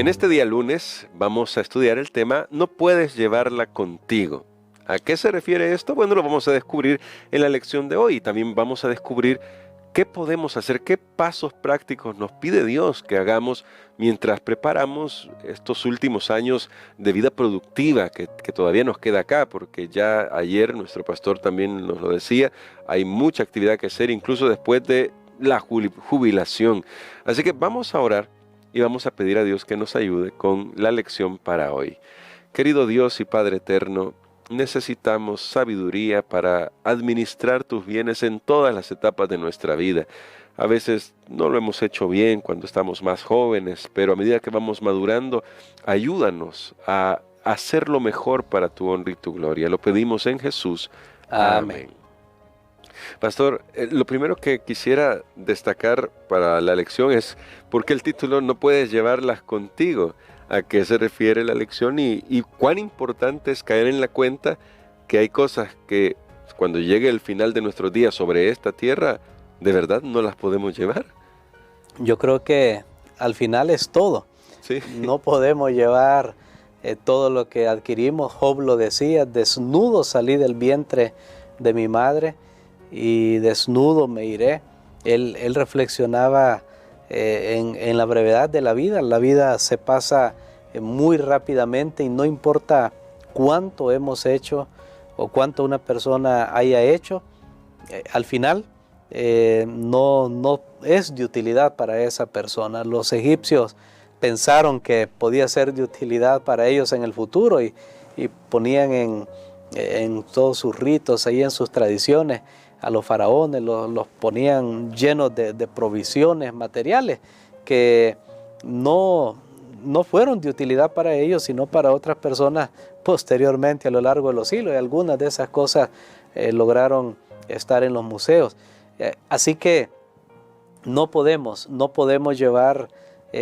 En este día lunes vamos a estudiar el tema "No puedes llevarla contigo". ¿A qué se refiere esto? Bueno, lo vamos a descubrir en la lección de hoy. También vamos a descubrir qué podemos hacer, qué pasos prácticos nos pide Dios que hagamos mientras preparamos estos últimos años de vida productiva que todavía nos queda acá, porque ya ayer nuestro pastor también nos lo decía, hay mucha actividad que hacer incluso después de la jubilación. Así que vamos a orar y vamos a pedir a Dios que nos ayude con la lección para hoy. Querido Dios y Padre eterno, necesitamos sabiduría para administrar tus bienes en todas las etapas de nuestra vida. A veces no lo hemos hecho bien cuando estamos más jóvenes, pero a medida que vamos madurando, ayúdanos a hacerlo mejor para tu honra y tu gloria. Lo pedimos en Jesús. Amén. Pastor, lo primero que quisiera destacar para la lección es por qué el título "No puedes llevarlas contigo". ¿A qué se refiere la lección y cuán importante es caer en la cuenta que hay cosas que cuando llegue el final de nuestros días sobre esta tierra, de verdad no las podemos llevar? Yo creo que al final es todo. Sí. No podemos llevar todo lo que adquirimos. Job lo decía: desnudo salí del vientre de mi madre y desnudo me iré. Él reflexionaba en la brevedad de la vida. La vida se pasa muy rápidamente y no importa cuánto hemos hecho o cuánto una persona haya hecho, al final no es de utilidad para esa persona. Los egipcios pensaron que podía ser de utilidad para ellos en el futuro y ponían en todos sus ritos, ahí en sus tradiciones, a los faraones, los ponían llenos de provisiones materiales que no fueron de utilidad para ellos, sino para otras personas posteriormente a lo largo de los siglos. Y algunas de esas cosas lograron estar en los museos. Así que no podemos llevar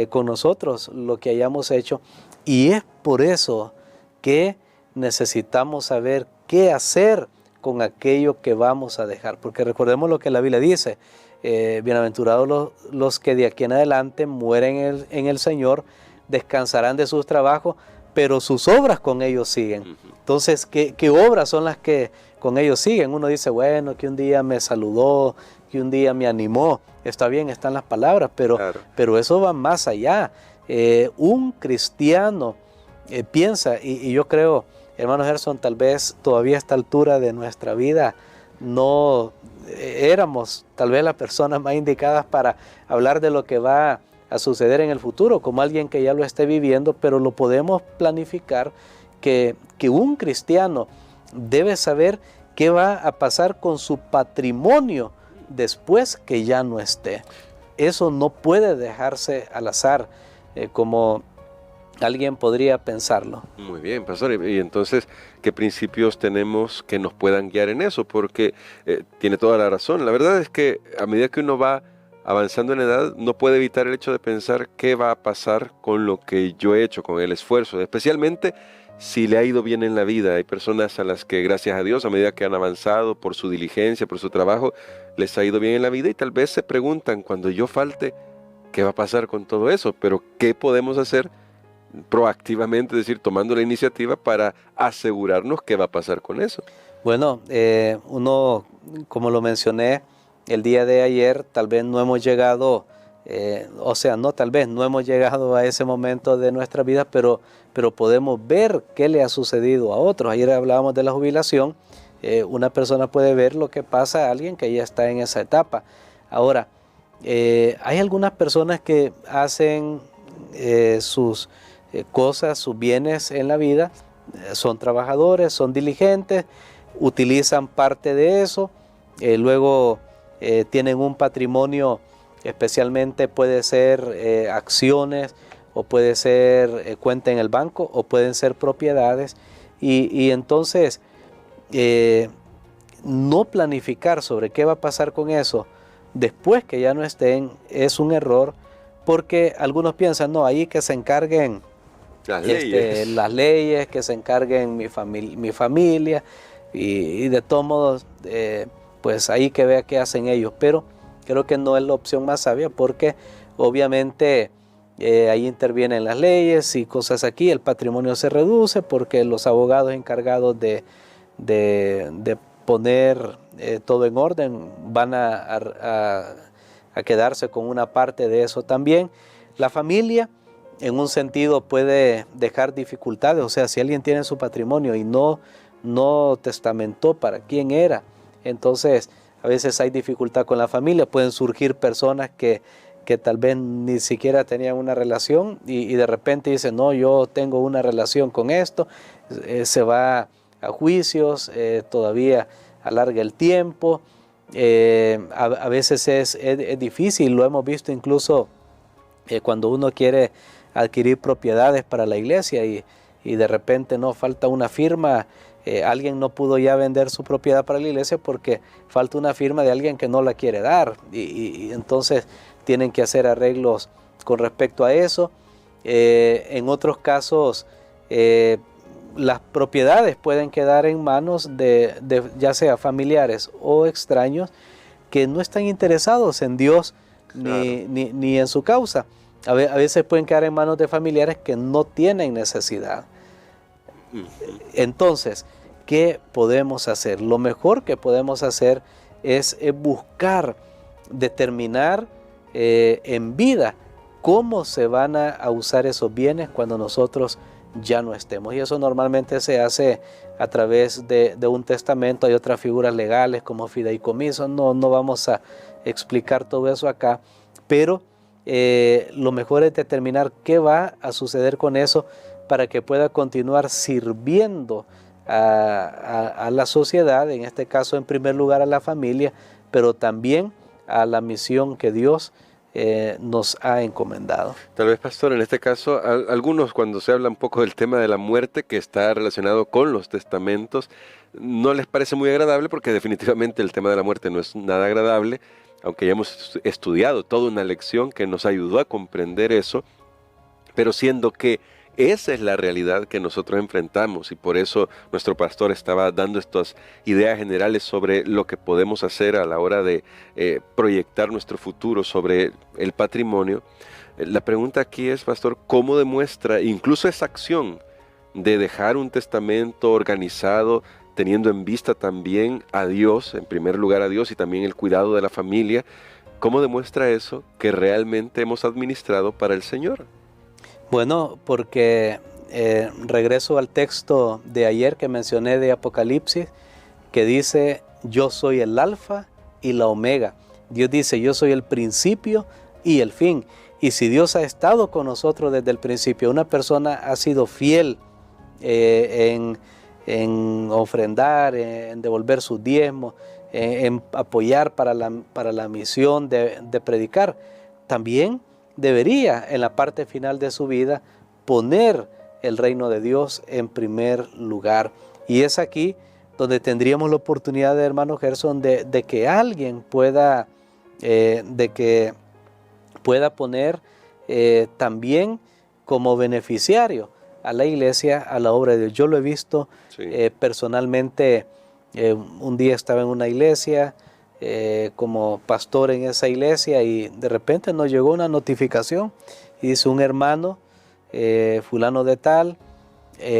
con nosotros lo que hayamos hecho, y es por eso que necesitamos saber qué hacer con aquello que vamos a dejar, porque recordemos lo que la Biblia dice: bienaventurados los que de aquí en adelante mueren en el Señor, descansarán de sus trabajos, pero sus obras con ellos siguen. Entonces, ¿qué obras son las que con ellos siguen? Uno dice, bueno, que un día me saludó, que un día me animó. Está bien, están las palabras, pero eso va más allá. Un cristiano piensa, y yo creo, hermano Gerson, tal vez todavía a esta altura de nuestra vida no éramos tal vez las personas más indicadas para hablar de lo que va a suceder en el futuro, como alguien que ya lo esté viviendo, pero lo podemos planificar, que un cristiano debe saber qué va a pasar con su patrimonio después que ya no esté. Eso no puede dejarse al azar, como alguien podría pensarlo. Muy bien, pastor. Y entonces, ¿qué principios tenemos que nos puedan guiar en eso? Porque tiene toda la razón. La verdad es que a medida que uno va avanzando en edad, no puede evitar el hecho de pensar qué va a pasar con lo que yo he hecho, con el esfuerzo, especialmente si le ha ido bien en la vida. Hay personas a las que, gracias a Dios, a medida que han avanzado por su diligencia, por su trabajo, les ha ido bien en la vida y tal vez se preguntan, cuando yo falte, ¿qué va a pasar con todo eso? Pero ¿qué podemos hacer proactivamente, es decir, tomando la iniciativa para asegurarnos qué va a pasar con eso? Bueno, uno, como lo mencioné el día de ayer, tal vez no hemos llegado, no hemos llegado a ese momento de nuestra vida, pero podemos ver qué le ha sucedido a otros. Ayer hablábamos de la jubilación. Una persona puede ver lo que pasa a alguien que ya está en esa etapa. Ahora, hay algunas personas que hacen sus cosas, sus bienes en la vida, son trabajadores, son diligentes, utilizan parte de eso, luego tienen un patrimonio, especialmente puede ser acciones, o puede ser cuenta en el banco, o pueden ser propiedades, y entonces no planificar sobre qué va a pasar con eso después que ya no estén es un error, porque algunos piensan, no, ahí que se encarguen las leyes, que se encarguen mi familia, y de todos modos, pues ahí que vea qué hacen ellos. Pero creo que no es la opción más sabia, porque obviamente ahí intervienen las leyes y cosas aquí, el patrimonio se reduce porque los abogados encargados de poner todo en orden van a quedarse con una parte de eso también. La familia, en un sentido, puede dejar dificultades, o sea, si alguien tiene su patrimonio y no testamentó para quién era, entonces a veces hay dificultad con la familia, pueden surgir personas que tal vez ni siquiera tenían una relación y de repente dicen, no, yo tengo una relación con esto, se va a juicios, todavía alarga el tiempo, a veces es difícil, lo hemos visto incluso cuando uno quiere adquirir propiedades para la iglesia y de repente no falta una firma, alguien no pudo ya vender su propiedad para la iglesia porque falta una firma de alguien que no la quiere dar y entonces tienen que hacer arreglos con respecto a eso. En otros casos las propiedades pueden quedar en manos de ya sea familiares o extraños que no están interesados en Dios, claro, ni en su causa. A veces pueden quedar en manos de familiares que no tienen necesidad. Entonces, ¿qué podemos hacer? Lo mejor que podemos hacer es buscar, determinar en vida cómo se van a usar esos bienes cuando nosotros ya no estemos. Y eso normalmente se hace a través de un testamento. Hay otras figuras legales como fideicomiso. No vamos a explicar todo eso acá, pero lo mejor es determinar qué va a suceder con eso para que pueda continuar sirviendo a la sociedad, en este caso en primer lugar a la familia, pero también a la misión que Dios nos ha encomendado. Tal vez, pastor, en este caso, algunos cuando se habla un poco del tema de la muerte que está relacionado con los testamentos, no les parece muy agradable porque definitivamente el tema de la muerte no es nada agradable, aunque ya hemos estudiado toda una lección que nos ayudó a comprender eso, pero siendo que esa es la realidad que nosotros enfrentamos y por eso nuestro pastor estaba dando estas ideas generales sobre lo que podemos hacer a la hora de proyectar nuestro futuro sobre el patrimonio. La pregunta aquí es, pastor, ¿cómo demuestra incluso esa acción de dejar un testamento organizado, teniendo en vista también a Dios, en primer lugar a Dios y también el cuidado de la familia? ¿Cómo demuestra eso que realmente hemos administrado para el Señor? Bueno, porque regreso al texto de ayer que mencioné de Apocalipsis, que dice, yo soy el alfa y la omega. Dios dice, yo soy el principio y el fin. Y si Dios ha estado con nosotros desde el principio, una persona ha sido fiel en ofrendar, en devolver sus diezmos, en apoyar para la misión de predicar, también debería en la parte final de su vida poner el reino de Dios en primer lugar. Y es aquí donde tendríamos la oportunidad, de hermano Gerson, de que alguien pueda poner también como beneficiario a la iglesia, a la obra de Dios. Yo lo he visto personalmente. Un día estaba en una iglesia como pastor en esa iglesia y de repente nos llegó una notificación y dice un hermano fulano de tal,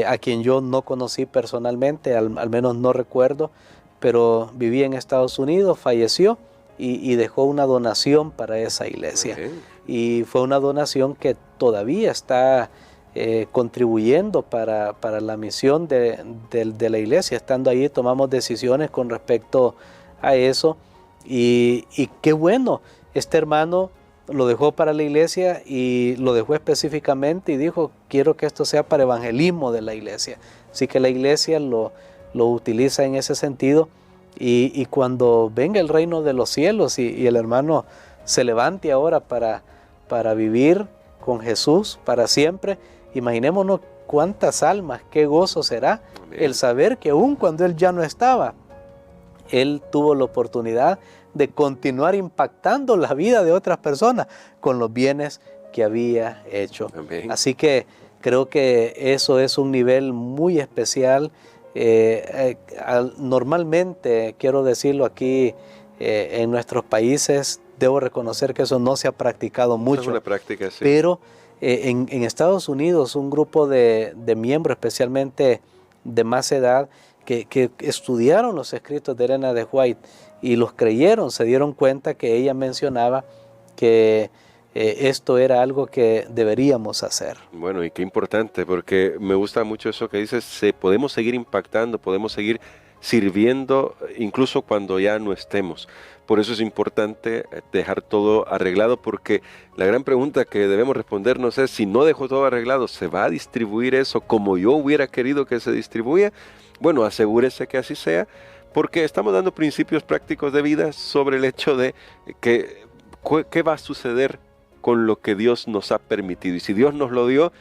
a quien yo no conocí personalmente, al menos no recuerdo, pero vivía en Estados Unidos, falleció y dejó una donación para esa iglesia. Y fue una donación que todavía está contribuyendo para la misión de la iglesia. Estando ahí tomamos decisiones con respecto a eso y qué bueno, este hermano lo dejó para la iglesia y lo dejó específicamente y dijo, quiero que esto sea para evangelismo de la iglesia. Así que la iglesia lo utiliza en ese sentido y cuando venga el reino de los cielos y el hermano se levante ahora para vivir con Jesús para siempre, imaginémonos cuántas almas, qué gozo será el saber que aun cuando él ya no estaba, él tuvo la oportunidad de continuar impactando la vida de otras personas con los bienes que había hecho. Amén. Así que creo que eso es un nivel muy especial. Normalmente, quiero decirlo aquí, en nuestros países, debo reconocer que eso no se ha practicado mucho. Es una práctica, sí. Pero En Estados Unidos, un grupo de miembros, especialmente de más edad, que estudiaron los escritos de Elena de White y los creyeron, se dieron cuenta que ella mencionaba que esto era algo que deberíamos hacer. Bueno, y qué importante, porque me gusta mucho eso que dices, podemos seguir impactando, podemos seguir sirviendo incluso cuando ya no estemos. Por eso es importante dejar todo arreglado, porque la gran pregunta que debemos respondernos es, si no dejo todo arreglado, ¿se va a distribuir eso como yo hubiera querido que se distribuya? Bueno, asegúrese que así sea, porque estamos dando principios prácticos de vida sobre el hecho de que qué va a suceder con lo que Dios nos ha permitido. Y si Dios nos lo dio,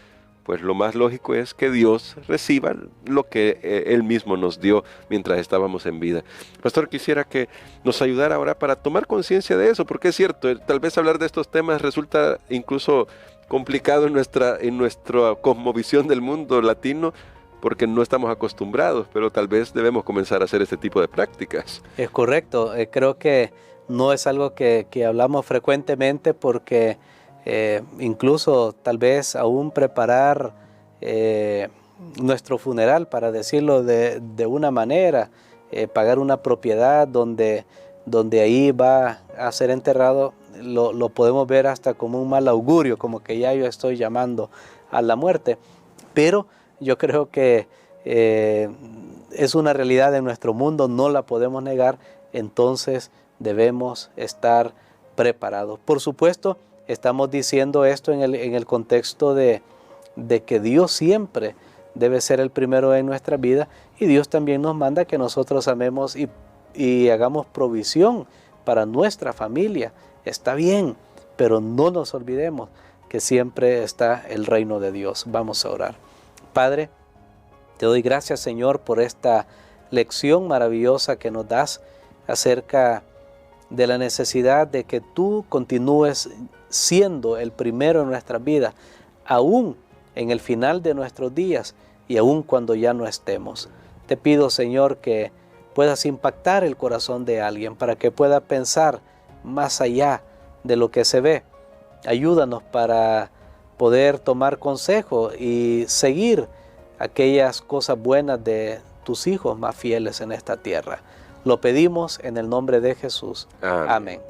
pues lo más lógico es que Dios reciba lo que Él mismo nos dio mientras estábamos en vida. Pastor, quisiera que nos ayudara ahora para tomar conciencia de eso, porque es cierto, tal vez hablar de estos temas resulta incluso complicado en nuestra cosmovisión del mundo latino, porque no estamos acostumbrados, pero tal vez debemos comenzar a hacer este tipo de prácticas. Es correcto, creo que no es algo que hablamos frecuentemente porque incluso tal vez aún preparar nuestro funeral, para decirlo de una manera, pagar una propiedad donde ahí va a ser enterrado, lo podemos ver hasta como un mal augurio, como que ya yo estoy llamando a la muerte. Pero yo creo que es una realidad en nuestro mundo, no la podemos negar, entonces debemos estar preparados. Por supuesto, estamos diciendo esto en el contexto de que Dios siempre debe ser el primero en nuestra vida, y Dios también nos manda que nosotros amemos y hagamos provisión para nuestra familia. Está bien, pero no nos olvidemos que siempre está el reino de Dios. Vamos a orar. Padre, te doy gracias, Señor, por esta lección maravillosa que nos das acerca de la necesidad de que tú continúes siendo el primero en nuestras vidas, aún en el final de nuestros días y aún cuando ya no estemos. Te pido, Señor, que puedas impactar el corazón de alguien para que pueda pensar más allá de lo que se ve. Ayúdanos para poder tomar consejo y seguir aquellas cosas buenas de tus hijos más fieles en esta tierra. Lo pedimos en el nombre de Jesús. Amén.